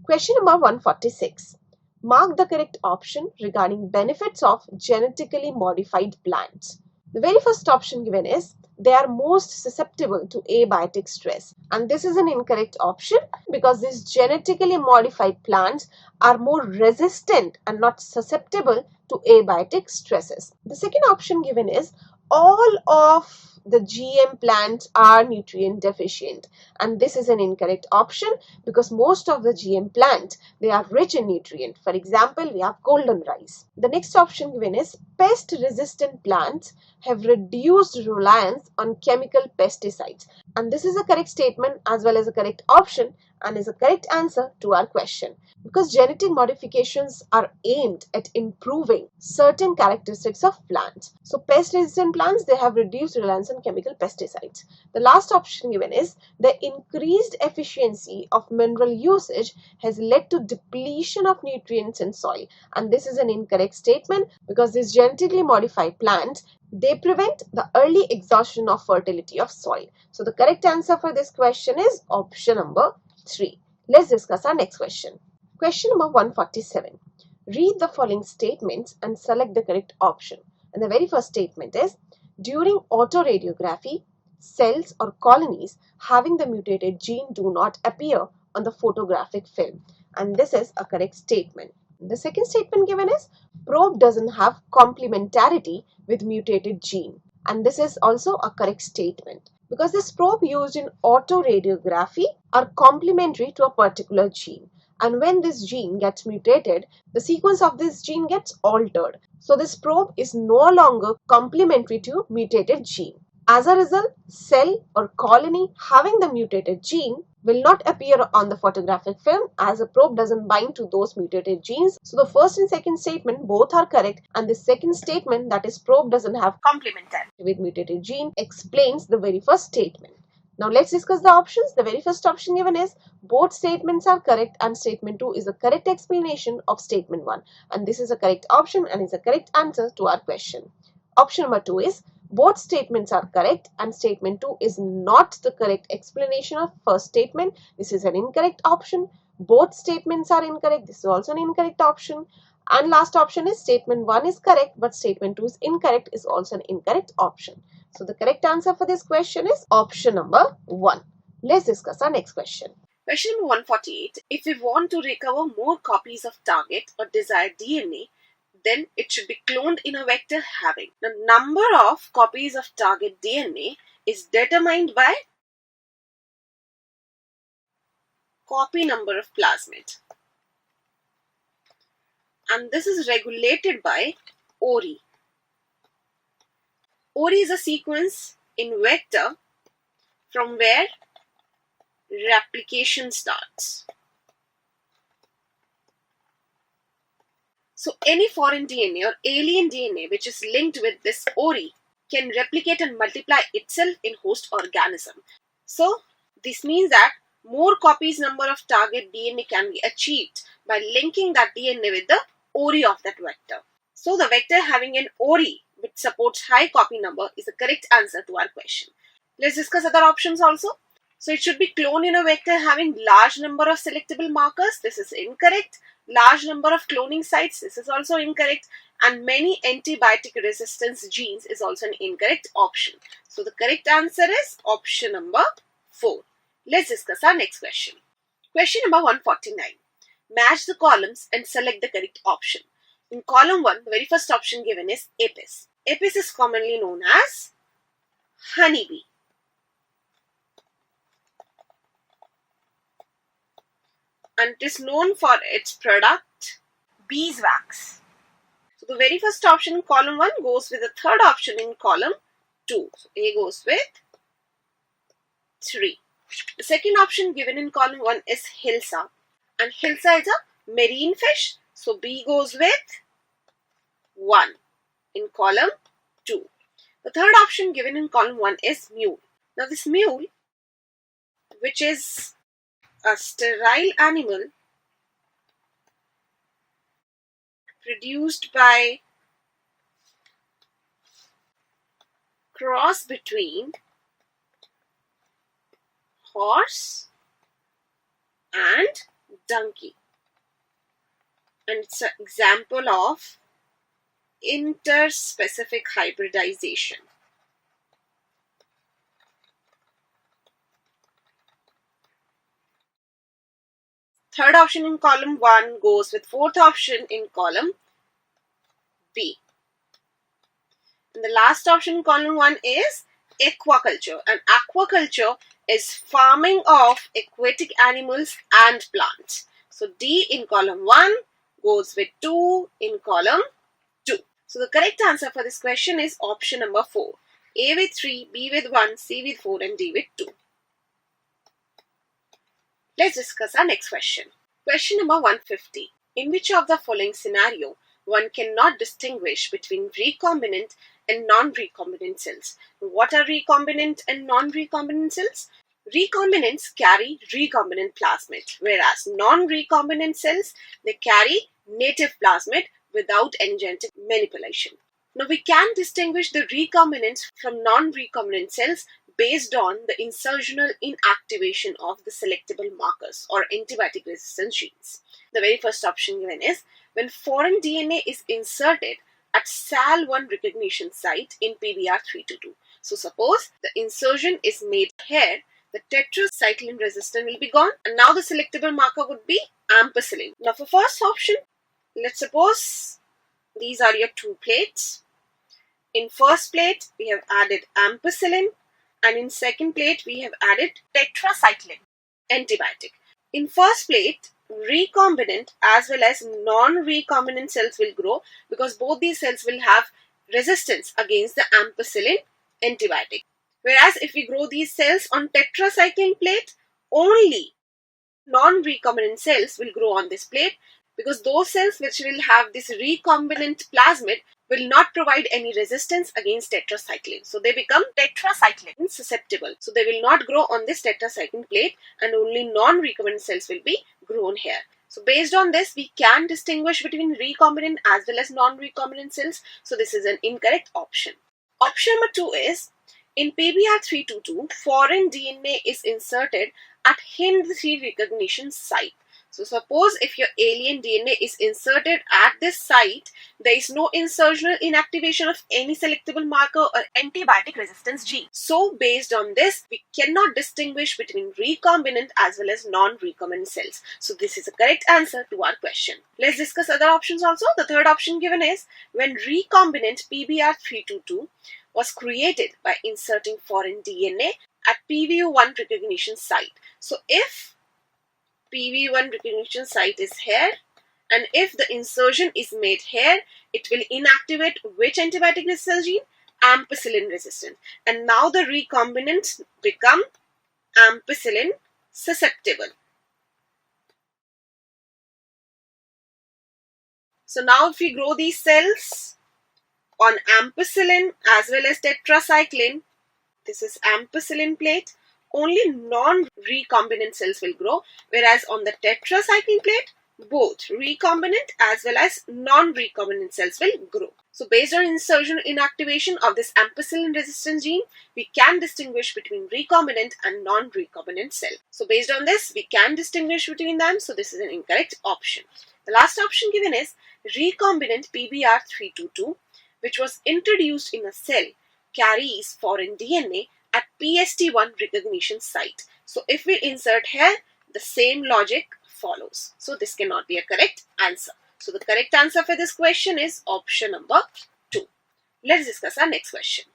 Question number 146. Mark the correct option regarding benefits of genetically modified plants. The very first option given is they are most susceptible to abiotic stress, and this is an incorrect option because these genetically modified plants are more resistant and not susceptible to abiotic stresses. The second option given is all of the GM plants are nutrient deficient, and this is an incorrect option because most of the GM plants, they are rich in nutrient. For example, we have golden rice. The next option given is pest resistant plants have reduced reliance on chemical pesticides, and this is a correct statement as well as a correct option and is a correct answer to our question because genetic modifications are aimed at improving certain characteristics of plants. So pest resistant plants, they have reduced reliance on chemical pesticides. The last option given is the increased efficiency of mineral usage has led to depletion of nutrients in soil, and this is an incorrect statement because these genetically modified plants, they prevent the early exhaustion of fertility of soil. So the correct answer for this question is option number 3. Let's discuss our next question. Question number 147. Read the following statements and select the correct option. And the very first statement is, during autoradiography, cells or colonies having the mutated gene do not appear on the photographic film. And this is a correct statement. The second statement given is, probe doesn't have complementarity with mutated gene. And this is also a correct statement because this probe used in autoradiography are complementary to a particular gene. And when this gene gets mutated, the sequence of this gene gets altered. So this probe is no longer complementary to mutated gene. As a result, cell or colony having the mutated gene will not appear on the photographic film as a probe doesn't bind to those mutated genes. So the first and second statement both are correct, and the second statement, that is probe doesn't have complementarity with mutated gene, explains the very first statement. Now let's discuss the options. The very first option given is both statements are correct and statement 2 is a correct explanation of statement 1, and this is a correct option and is a correct answer to our question. Option number 2 is both statements are correct and statement 2 is not the correct explanation of first statement. This is an incorrect option. Both statements are incorrect. This is also an incorrect option. And last option is statement 1 is correct but statement 2 is incorrect, is also an incorrect option. So the correct answer for this question is option number 1. Let's discuss our next question. Question number 148. If we want to recover more copies of target or desired DNA, then it should be cloned in a vector having the number of copies of target DNA is determined by copy number of plasmid, and this is regulated by ORI. ORI is a sequence in vector from where replication starts. So any foreign DNA or alien DNA which is linked with this ORI can replicate and multiply itself in host organism. So this means that more copies number of target DNA can be achieved by linking that DNA with the ORI of that vector. So the vector having an ORI which supports high copy number is the correct answer to our question. Let's discuss other options also. So it should be cloned in a vector having large number of selectable markers. This is incorrect. Large number of cloning sites. This is also incorrect. And many antibiotic resistance genes is also an incorrect option. So the correct answer is option number 4. Let's discuss our next question. Question number 149. Match the columns and select the correct option. In column 1, the very first option given is Apis. Apis is commonly known as honeybee. And it is known for its product beeswax. So the very first option in column 1 goes with the third option in column 2. So A goes with 3. The second option given in column 1 is Hilsa, and Hilsa is a marine fish. So B goes with 1 in column 2. The third option given in column 1 is mule. Now this mule, which is a sterile animal produced by cross between horse and donkey. And it's an example of interspecific hybridization. Third option in column 1 goes with fourth option in column B. And the last option in column 1 is aquaculture. And aquaculture is farming of aquatic animals and plants. So D in column 1 goes with 2 in column 2. So the correct answer for this question is option number 4. A with 3, B with 1, C with 4 and D with 2. Let's discuss our next question. Question number 150. In which of the following scenario one cannot distinguish between recombinant and non-recombinant cells? What are recombinant and non-recombinant cells? Recombinants carry recombinant plasmid, whereas non-recombinant cells, they carry native plasmid without any genetic manipulation. Now we can distinguish the recombinants from non-recombinant cells based on the insertional inactivation of the selectable markers or antibiotic resistance genes. The very first option given is when foreign DNA is inserted at SAL1 recognition site in PBR322. So suppose the insertion is made here, the tetracycline resistance will be gone and now the selectable marker would be ampicillin. Now for first option, let's suppose these are your two plates. In first plate, we have added ampicillin and in second plate, we have added tetracycline antibiotic. In first plate, recombinant as well as non-recombinant cells will grow because both these cells will have resistance against the ampicillin antibiotic. Whereas if we grow these cells on tetracycline plate, only non-recombinant cells will grow on this plate because those cells which will have this recombinant plasmid will not provide any resistance against tetracycline. So they become tetracycline susceptible. So they will not grow on this tetracycline plate and only non-recombinant cells will be grown here. So based on this, we can distinguish between recombinant as well as non-recombinant cells. So this is an incorrect option. Option number 2 is in PBR322, foreign DNA is inserted at HIND3 recognition site. So suppose if your alien DNA is inserted at this site, there is no insertional inactivation of any selectable marker or antibiotic resistance gene. So based on this, we cannot distinguish between recombinant as well as non-recombinant cells. So this is a correct answer to our question. Let's discuss other options also. The third option given is when recombinant PBR322 was created by inserting foreign DNA at PVU1 recognition site. So if PV1 recognition site is here and if the insertion is made here, it will inactivate which antibiotic resistance gene? Ampicillin resistant. And now the recombinants become ampicillin susceptible. So now if we grow these cells on ampicillin as well as tetracycline, this is ampicillin plate, only non-recombinant cells will grow, whereas on the tetracycline plate, both recombinant as well as non-recombinant cells will grow. So based on insertion inactivation of this ampicillin resistance gene, we can distinguish between recombinant and non-recombinant cell. So based on this, we can distinguish between them. So this is an incorrect option. The last option given is recombinant PBR322, which was introduced in a cell, carries foreign DNA at PST1 recognition site. So if we insert here, the same logic follows. So this cannot be a correct answer. So the correct answer for this question is option number 2. Let's discuss our next question.